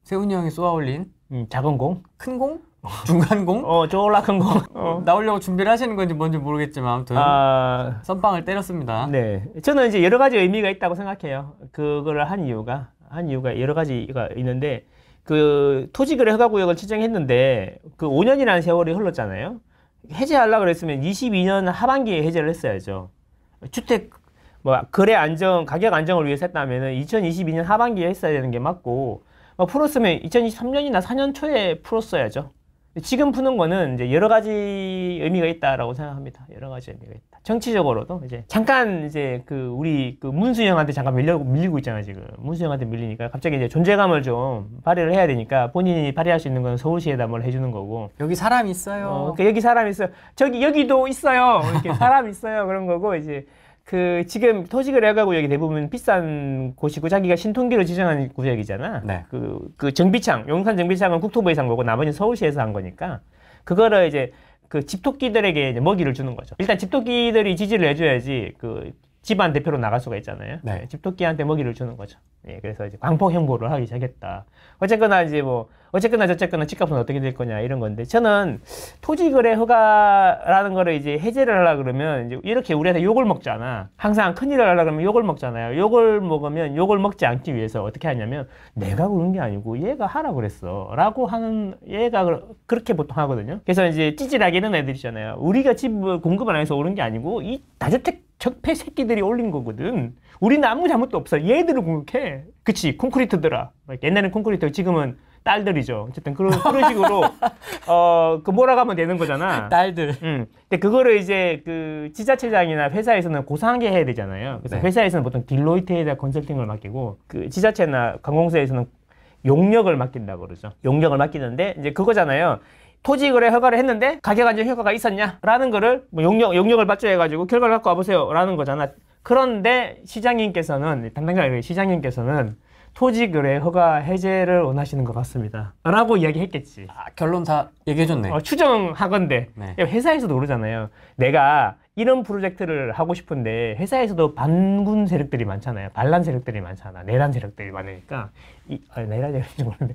세훈이 형이 쏘아올린 작은 공? 큰 공? 중간 공? 졸라 큰 공. 나오려고 준비를 하시는 건지 뭔지 모르겠지만 아무튼 선빵을 때렸습니다. 네, 저는 이제 여러 가지 의미가 있다고 생각해요. 그거를 한 이유가 여러 가지가 있는데 그 토지거래 허가구역을 지정했는데 그 5년이라는 세월이 흘렀잖아요. 해제하려고 그랬으면 22년 하반기에 해제를 했어야죠. 주택 거래 안정, 가격 안정을 위해서 했다면은 2022년 하반기에 했어야 되는 게 맞고 풀었으면 2023년이나 4년 초에 풀었어야죠. 지금 푸는 거는 이제 여러 가지 의미가 있다라고 생각합니다. 여러 가지 의미가 있다. 정치적으로도 이제 잠깐 이제 우리 문수영한테 잠깐 밀리고 있잖아요, 지금. 문수영한테 밀리니까 갑자기 이제 존재감을 좀 발휘를 해야 되니까 본인이 발휘할 수 있는 건 서울시에다 뭘 해주는 거고. 여기 사람 있어요. 그러니까 여기 사람 있어요. 여기도 있어요. 이렇게 사람 있어요. 그런 거고 이제 지금 토지거래 허가구역이 대부분 비싼 곳이고 자기가 신통기로 지정한 구역이잖아. 네. 정비창, 용산 정비창은 국토부에서 한 거고 나머지는 서울시에서 한 거니까 그거를 이제 집토끼들에게 이제 먹이를 주는 거죠. 일단 집토끼들이 지지를 해줘야지 집안 대표로 나갈 수가 있잖아요. 네. 집토끼한테 먹이를 주는 거죠. 예, 그래서 이제 광폭 형보를 하기 시작했다. 어쨌거나 이제 어쨌거나 저쨌거나 집값은 어떻게 될 거냐 이런 건데 저는 토지거래 허가라는 거를 이제 해제를 하려 그러면 이제 이렇게 우리한테 욕을 먹잖아. 항상 큰일을 하려 그러면 욕을 먹잖아요. 욕을 먹으면 욕을 먹지 않기 위해서 어떻게 하냐면 내가 그런 게 아니고 얘가 하라 그랬어 라고 하는 얘가 그렇게 보통 하거든요. 그래서 이제 찌질하게 있는 애들이잖아요. 우리가 집을 공급을 안 해서 오른 게 아니고 이 다주택 적폐 새끼들이 올린 거거든. 우리는 아무 잘못도 없어. 얘들을 공격해. 그치, 콘크리트더라. 옛날엔 콘크리트, 지금은 딸들이죠. 어쨌든 그런 식으로 몰아가면 하면 되는 거잖아. 딸들. 근데 그거를 이제 지자체장이나 회사에서는 고상하게 해야 되잖아요. 그래서 네. 회사에서는 보통 딜로이트에다 컨설팅을 맡기고 지자체나 관공서에서는 용역을 맡긴다고 그러죠. 용역을 맡기는데 이제 그거잖아요. 토지거래 허가를 했는데 가격 안정 효과가 있었냐? 라는 거를 용역을 받죠 해가지고 결과를 갖고 와보세요. 라는 거잖아. 그런데 시장님께서는 토지거래 허가 해제를 원하시는 것 같습니다. 라고 이야기했겠지. 결론 다 얘기해줬네. 추정하건대. 네. 회사에서도 그러잖아요. 내가 이런 프로젝트를 하고 싶은데 회사에서도 반군 세력들이 많잖아요. 반란 세력들이 많잖아. 내란 세력들이 많으니까 내란 세력인지 모르는데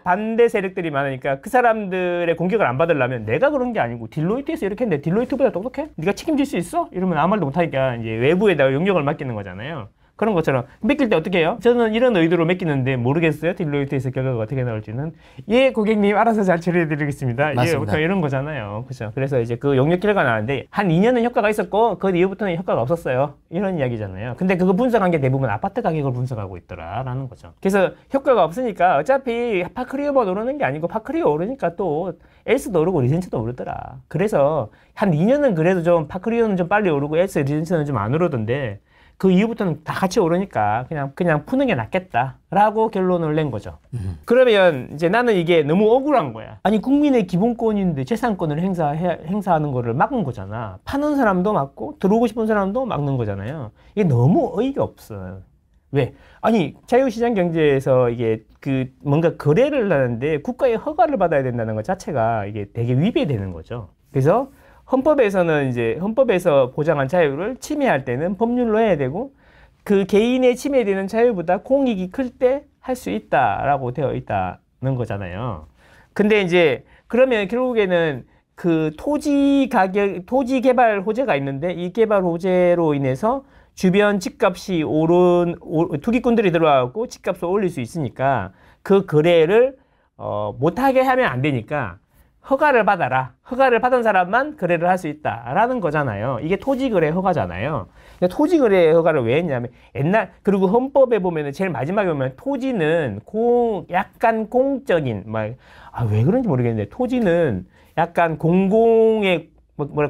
반대 세력들이 많으니까 그 사람들의 공격을 안 받으려면 내가 그런 게 아니고 딜로이트에서 이렇게 했는데 딜로이트보다 똑똑해? 네가 책임질 수 있어? 이러면 아무 말도 못하니까 이제 외부에다가 용역을 맡기는 거잖아요. 그런 것처럼 맡길 때 어떻게 해요? 저는 이런 의도로 맡기는데 모르겠어요. 딜로이트에서 결과가 어떻게 나올지는. 예, 고객님 알아서 잘 처리해드리겠습니다. 맞습니다. 예, 이런 거잖아요. 그렇죠. 그래서 이제 용역 결과가 나왔는데 한 2년은 효과가 있었고 그 이후부터는 효과가 없었어요. 이런 이야기잖아요. 근데 그거 분석한 게 대부분 아파트 가격을 분석하고 있더라라는 거죠. 그래서 효과가 없으니까 어차피 파크리어만 오르는 게 아니고 파크리어 오르니까 또 엘스도 오르고 리젠츠도 오르더라. 그래서 한 2년은 그래도 좀 파크리어는 좀 빨리 오르고 엘스 리젠츠는 좀 안 오르던데 그 이후부터는 다 같이 오르니까 그냥 푸는 게 낫겠다라고 결론을 낸 거죠. 그러면 이제 나는 이게 너무 억울한 거야. 아니 국민의 기본권인데 재산권을 행사하는 거를 막은 거잖아. 파는 사람도 막고 들어오고 싶은 사람도 막는 거잖아요. 이게 너무 어이가 없어. 왜? 아니 자유시장 경제에서 이게 뭔가 거래를 하는데 국가의 허가를 받아야 된다는 것 자체가 이게 되게 위배되는 거죠. 그래서 헌법에서 보장한 자유를 침해할 때는 법률로 해야 되고 그 개인의 침해되는 자유보다 공익이 클 때 할 수 있다라고 되어 있다는 거잖아요. 근데 이제 그러면 결국에는 토지 개발 호재가 있는데 이 개발 호재로 인해서 주변 집값이 투기꾼들이 들어와갖고 집값을 올릴 수 있으니까 그 거래를 못하게 하면 안 되니까 허가를 받아라. 허가를 받은 사람만 거래를 할 수 있다라는 거잖아요. 이게 토지거래 허가잖아요. 근데 토지거래 허가를 왜 했냐면 그리고 헌법에 보면은 제일 마지막에 보면 토지는 약간 공적인 왜 그런지 모르겠는데 토지는 약간 공공의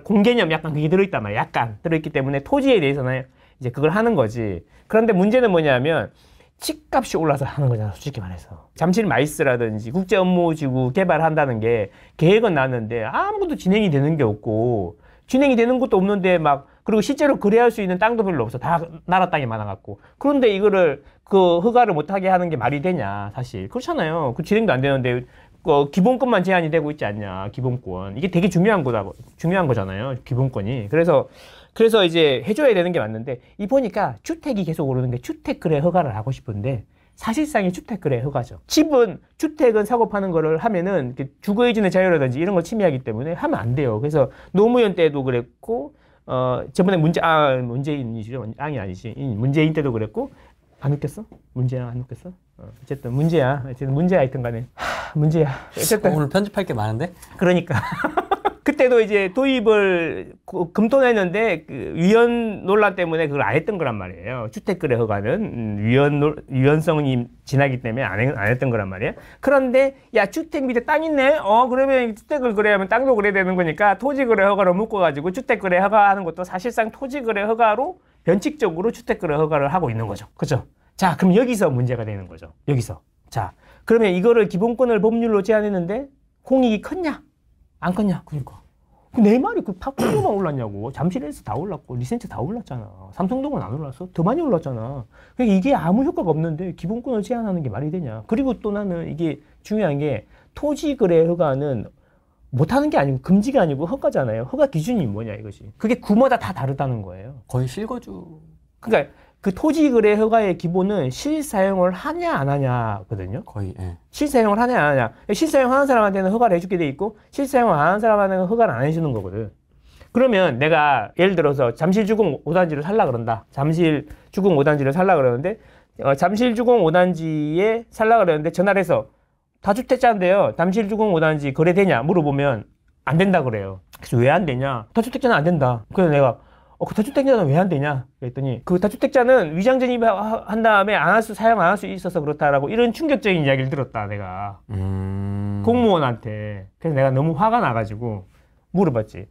공개념 약간 그게 들어있단 말이야. 약간 들어있기 때문에 토지에 대해서는 이제 그걸 하는 거지. 그런데 문제는 뭐냐면 집값이 올라서 하는 거잖아, 솔직히 말해서. 잠실마이스라든지 국제업무지구 개발한다는 게 계획은 나왔는데 아무것도 진행이 되는 게 없고 진행이 되는 것도 없는데 그리고 실제로 거래할 수 있는 땅도 별로 없어. 다 나라 땅이 많아갖고. 그런데 이거를 허가를 못하게 하는 게 말이 되냐, 사실. 그렇잖아요. 진행도 안 되는데 기본권만 제한이 되고 있지 않냐, 기본권. 이게 되게 중요한 거잖아요, 기본권이. 그래서 이제 해줘야 되는 게 맞는데 보니까 주택이 계속 오르는 게 주택 거래 허가를 하고 싶은데 사실상의 주택거래 허가죠. 주택은 사고 파는 거를 하면은 주거이전의 자유라든지 이런 걸 침해하기 때문에 하면 안 돼요. 그래서 노무현 때도 그랬고, 저번에 문재인이시죠? 앙이 아니지. 문재인 때도 그랬고, 안 웃겼어? 문제야, 안 웃겼어? 어쨌든 문제야. 어쨌든 문제야, 하여튼 간에. 문제야. 어쨌든. 오늘 편집할 게 많은데? 그러니까. 그때도 이제 도입을 검토했는데 위헌 논란 때문에 그걸 안 했던 거란 말이에요. 주택거래 허가는 위헌성이 지나기 때문에 안 했던 거란 말이에요. 그런데 야 주택 밑에 땅 있네? 그러면 주택을 거래하면 땅도 거래되는 거니까 토지거래 허가로 묶어가지고 주택거래 허가하는 것도 사실상 토지거래 허가로 변칙적으로 주택거래 허가를 하고 있는 거죠. 그렇죠? 자, 그럼 여기서 문제가 되는 거죠. 여기서. 자, 그러면 이거를 기본권을 법률로 제한했는데 공익이 컸냐? 안 컸냐? 그러니까. 내 말이 팝콘만 올랐냐고. 잠실에서 다 올랐고, 리센트 다 올랐잖아. 삼성동은 안 올랐어? 더 많이 올랐잖아. 그러니까 이게 아무 효과가 없는데 기본권을 제한하는 게 말이 되냐. 그리고 또 나는 이게 중요한 게 토지거래 허가는 못하는 게 아니고 금지가 아니고 허가잖아요. 허가 기준이 뭐냐 이것이. 그게 구마다 다 다르다는 거예요. 거의 실거주. 그러니까 그 토지거래 허가의 기본은 실사용을 하냐 안 하냐거든요. 거의. 예. 실사용을 하냐 안 하냐. 실사용하는 사람한테는 허가를 해주게 돼 있고 실사용을 안 하는 사람한테는 허가를 안 해주는 거거든. 그러면 내가 예를 들어서 잠실주공 5단지를 살라 그런다. 잠실주공 5단지를 살라 그러는데 잠실주공 5단지에 살라 그러는데 전화를 해서 다주택자인데요. 잠실주공 5단지 거래되냐 물어보면 안 된다 그래요. 그래서 왜 안 되냐? 다주택자는 안 된다. 그래서 내가 그 다주택자는 왜 안 되냐? 그랬더니 그 다주택자는 위장 전입한 다음에 사용 안 할 수 있어서 그렇다라고 이런 충격적인 이야기를 들었다 내가 공무원한테. 그래서 내가 너무 화가 나가지고 물어봤지.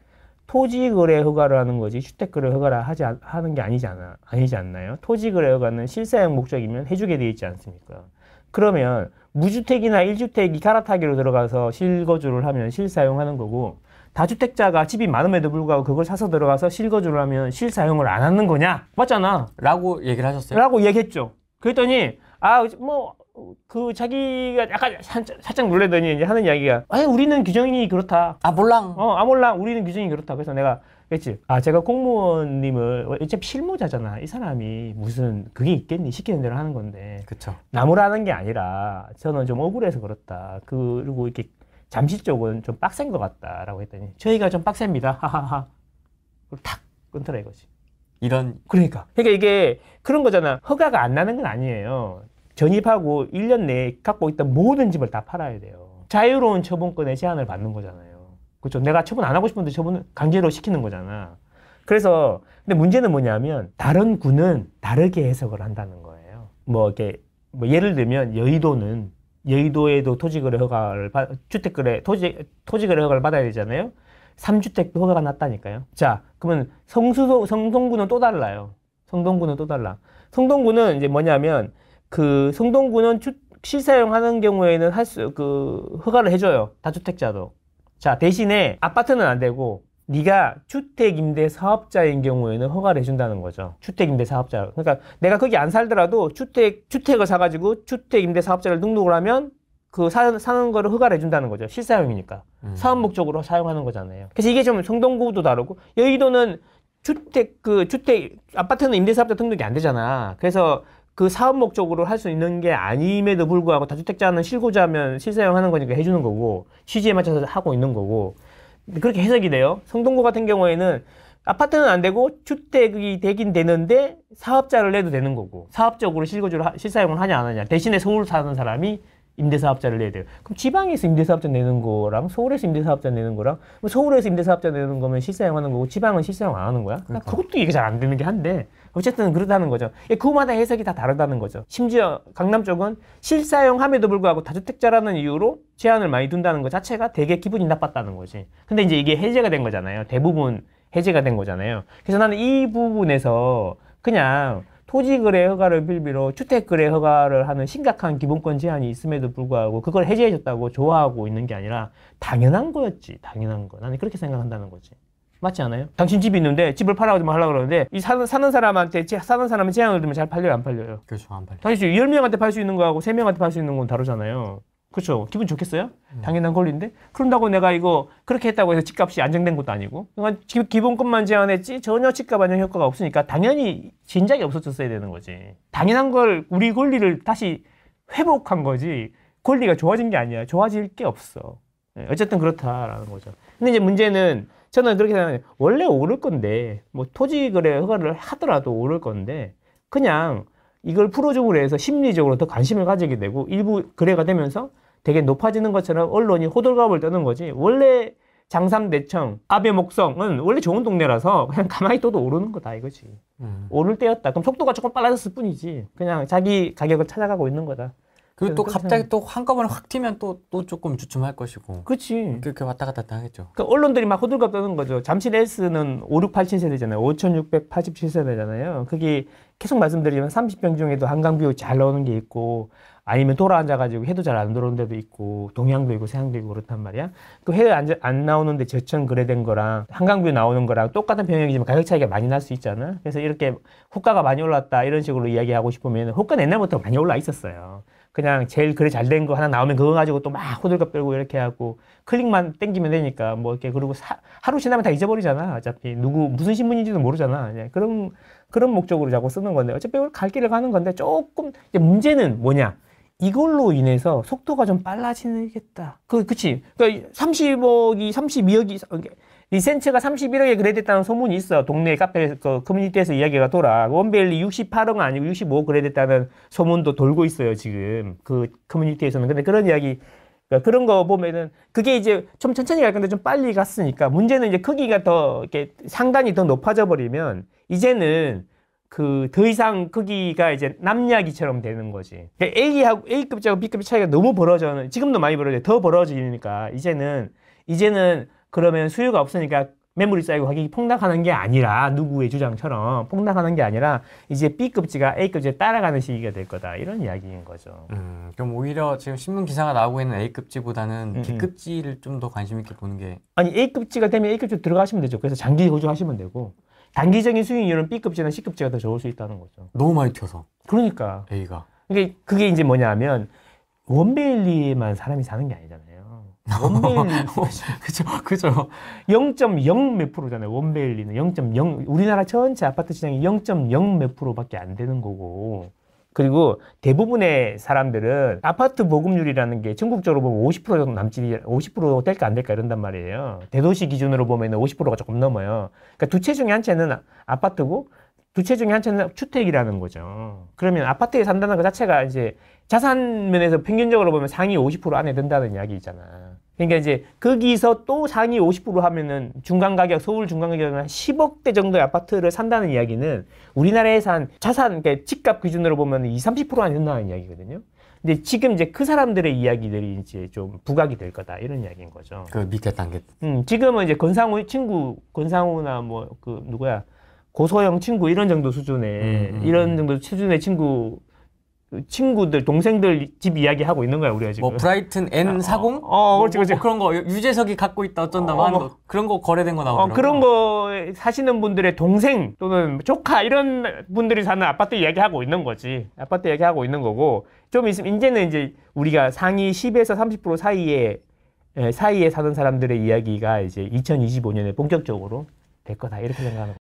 토지거래 허가를 하는 거지 주택거래 허가를 하는 게 아니지 않나요? 토지거래 허가는 실사용 목적이면 해주게 돼 있지 않습니까? 그러면 무주택이나 1주택이 갈아타기로 들어가서 실거주를 하면 실사용하는 거고 다주택자가 집이 많음에도 불구하고 그걸 사서 들어가서 실거주를 하면 실사용을 안 하는 거냐? 맞잖아. 라고 얘기를 하셨어요? 라고 얘기했죠. 그랬더니 자기가 약간 살짝 놀래더니 이제 하는 이야기가 우리는 규정이 그렇다. 몰랑. 몰랑. 우리는 규정이 그렇다. 그래서 내가 그랬지. 제가 공무원님을 어차피 실무자잖아. 이 사람이 무슨 그게 있겠니? 시키는 대로 하는 건데. 그쵸. 나무라는 게 아니라 저는 좀 억울해서 그렇다. 그리고 이렇게 잠실 쪽은 좀 빡센 것 같다라고 했더니 저희가 좀 빡셉니다. 하하하. 그리고 탁 끊더라 이거지. 그러니까 이게 그런 거잖아. 허가가 안 나는 건 아니에요. 전입하고 1년 내에 갖고 있던 모든 집을 다 팔아야 돼요. 자유로운 처분권의 제한을 받는 거잖아요. 그렇죠? 내가 처분 안 하고 싶은데 처분을 강제로 시키는 거잖아. 그래서 근데 문제는 뭐냐면 다른 구는 다르게 해석을 한다는 거예요. 예를 들면 여의도에도 토지거래 허가를 토지거래 허가를 받아야 되잖아요. 3주택도 허가가 났다니까요. 자, 그러면 성동구는 또 달라요. 성동구는 또 달라. 성동구는 이제 뭐냐면 성동구는 실사용하는 경우에는 허가를 해줘요. 다주택자도. 자, 대신에 아파트는 안 되고 네가 주택임대사업자인 경우에는 허가를 해준다는 거죠. 주택임대사업자. 그러니까 내가 거기 안 살더라도 주택을 사가지고 주택임대사업자를 등록을 하면 사는 거를 허가를 해준다는 거죠. 실사용이니까. 사업 목적으로 사용하는 거잖아요. 그래서 이게 좀 성동구도 다르고 여의도는 아파트는 임대사업자 등록이 안 되잖아. 그래서 그 사업 목적으로 할 수 있는 게 아님에도 불구하고 다주택자는 실고자면 실사용하는 거니까 해주는 거고 취지에 맞춰서 하고 있는 거고 그렇게 해석이 돼요. 성동구 같은 경우에는 아파트는 안 되고 주택이 되긴 되는데 사업자를 내도 되는 거고 사업적으로 실사용을 하냐 안 하냐 대신에 서울 사는 사람이 임대사업자를 내야 돼요. 그럼 지방에서 임대사업자 내는 거랑 서울에서 임대사업자 내는 거랑 서울에서 임대사업자 내는 거면 실사용하는 거고 지방은 실사용 안 하는 거야? 그러니까 그것도 이게 잘 안 되는 게 한데 어쨌든 그렇다는 거죠. 그마다 해석이 다 다르다는 거죠. 심지어 강남 쪽은 실사용함에도 불구하고 다주택자라는 이유로 제한을 많이 둔다는 것 자체가 되게 기분이 나빴다는 거지. 근데 이제 이게 해제가 된 거잖아요. 대부분 해제가 된 거잖아요. 그래서 나는 이 부분에서 그냥 토지거래 허가를 빌미로 주택거래 허가를 하는 심각한 기본권 제한이 있음에도 불구하고 그걸 해제해줬다고 좋아하고 있는 게 아니라 당연한 거였지. 당연한 거. 나는 그렇게 생각한다는 거지. 맞지 않아요? 당신 집이 있는데 집을 팔아가지고 하려고 그러는데 사는 사람한테 사는 사람은 제한을 두면 잘 팔려요? 안 팔려요? 그렇죠. 안 팔려요. 당연히 10명한테 팔 수 있는 거하고 3명한테 팔 수 있는 건 다르잖아요. 그렇죠? 기분 좋겠어요? 당연한 권리인데? 그런다고 내가 이거 그렇게 했다고 해서 집값이 안정된 것도 아니고 그러니까 기본권만 제한했지 전혀 집값 안정 효과가 없으니까 당연히 진작에 없어졌어야 되는 거지. 당연한 걸 우리 권리를 다시 회복한 거지 권리가 좋아진 게 아니야. 좋아질 게 없어. 어쨌든 그렇다라는 거죠. 근데 이제 문제는 저는 그렇게 생각해요. 원래 오를 건데 뭐 토지거래 허가를 하더라도 오를 건데 그냥 이걸 풀어줌으로 해서 심리적으로 더 관심을 가지게 되고 일부 거래가 되면서 되게 높아지는 것처럼 언론이 호들갑을 떠는 거지. 원래 장삼대청, 아베 목성은 원래 좋은 동네라서 그냥 가만히 둬도 오르는 거다 이거지. 오를 때였다. 그럼 속도가 조금 빨라졌을 뿐이지. 그냥 자기 가격을 찾아가고 있는 거다. 그리고 또 갑자기 또 한꺼번에 확 튀면 또 조금 주춤할 것이고. 그렇지. 그렇게 왔다 갔다 하겠죠. 그러니까 언론들이 막 호들갑 떠는 거죠. 잠실 S는 5687세대잖아요. 5687세대잖아요. 그게 계속 말씀드리지만 30평 중에도 한강뷰 잘 나오는 게 있고 아니면 돌아앉아가지고 해도 잘 안 들어오는 데도 있고 동향도 있고 서향도 있고 그렇단 말이야. 그 해 안 나오는데 저천 거래된 거랑 한강뷰 나오는 거랑 똑같은 평형이지만 가격 차이가 많이 날 수 있잖아. 그래서 이렇게 호가가 많이 올랐다 이런 식으로 이야기하고 싶으면 호가는 옛날부터 많이 올라 있었어요. 그냥 제일 거래 잘 된 거 하나 나오면 그거 가지고 또 막 호들갑 떨고 이렇게 하고 클릭만 땡기면 되니까 뭐 이렇게 그리고 하루 지나면 다 잊어버리잖아. 어차피 누구 무슨 신문인지도 모르잖아. 그런 목적으로 자꾸 쓰는 건데 어차피 갈 길을 가는 건데 조금 이제 문제는 뭐냐? 이걸로 인해서 속도가 좀 빨라지겠다. 그치. 그러니까 30억이 32억이 리센츠가 31억에 거래됐다는 소문이 있어. 동네 카페 커뮤니티에서 이야기가 돌아. 원베일리 68억은 아니고 65억 거래됐다는 소문도 돌고 있어요, 지금. 그 커뮤니티에서는. 근데 그런 이야기, 그러니까 그런 거 보면은 그게 이제 좀 천천히 갈 건데 좀 빨리 갔으니까 문제는 이제 크기가 더 이렇게 상단이 더 높아져 버리면 이제는 더 이상 크기가 이제 남야기처럼 되는 거지. 그러니까 A급하고 B급 차이가 너무 지금도 많이 벌어져요. 더 벌어지니까 이제는 그러면 수요가 없으니까 매물이 쌓이고 가격이 폭락하는 게 아니라 누구의 주장처럼 폭락하는 게 아니라 이제 B급지가 A급지에 따라가는 시기가 될 거다. 이런 이야기인 거죠. 그럼 오히려 지금 신문 기사가 나오고 있는 A급지보다는 B급지를 좀 더 관심 있게 보는 게 아니 A급지가 되면 A급지 들어가시면 되죠. 그래서 장기 거주하시면 되고 단기적인 수익률은 B급지나 C급지가 더 좋을 수 있다는 거죠. 너무 많이 튀어서. 그러니까. A가. 그게 이제 뭐냐면 원베일리에만 사람이 사는 게 아니잖아요. 원베일리 그죠. 0.0 몇 프로잖아요. 원베일리는 0.0 우리나라 전체 아파트 시장이 0.0 몇 프로밖에 안 되는 거고 그리고 대부분의 사람들은 아파트 보급률이라는 게 전국적으로 보면 50% 정도 남지 50% 될까 안 될까 이런단 말이에요. 대도시 기준으로 보면 50%가 조금 넘어요. 그러니까 두 채 중에 한 채는 아파트고 두 채 중에 한 채는 주택이라는 거죠. 그러면 아파트에 산다는 것 자체가 이제 자산 면에서 평균적으로 보면 상위 50% 안에 든다는 이야기 있잖아. 그러니까 이제 거기서 또 상위 50% 하면은 중간 가격, 서울 중간 가격은 한 10억대 정도의 아파트를 산다는 이야기는 우리나라에서 한 자산, 그러니까 집값 기준으로 보면 20, 30% 안에 든다는 이야기거든요. 근데 지금 이제 그 사람들의 이야기들이 이제 좀 부각이 될 거다. 이런 이야기인 거죠. 그 밑에 단계. 지금은 이제 권상우나 뭐 누구야? 고소영 친구 이런 정도 수준의 이런 정도 수준의 친구들 동생들 집 이야기하고 있는 거야 우리가 지금. 뭐 브라이튼 N40? 그렇지. 그런 거 유재석이 갖고 있다 어쩐다 뭐 그런 거 거래된 거 나오더라고요. 그런 거 사시는 분들의 동생 또는 조카 이런 분들이 사는 아파트 이야기하고 있는 거지. 아파트 이야기하고 있는 거고 좀 있으면 이제는 이제 우리가 상위 10에서 30% 사이에 사는 사람들의 이야기가 이제 2025년에 본격적으로 될 거다 이렇게 생각하는 거예요.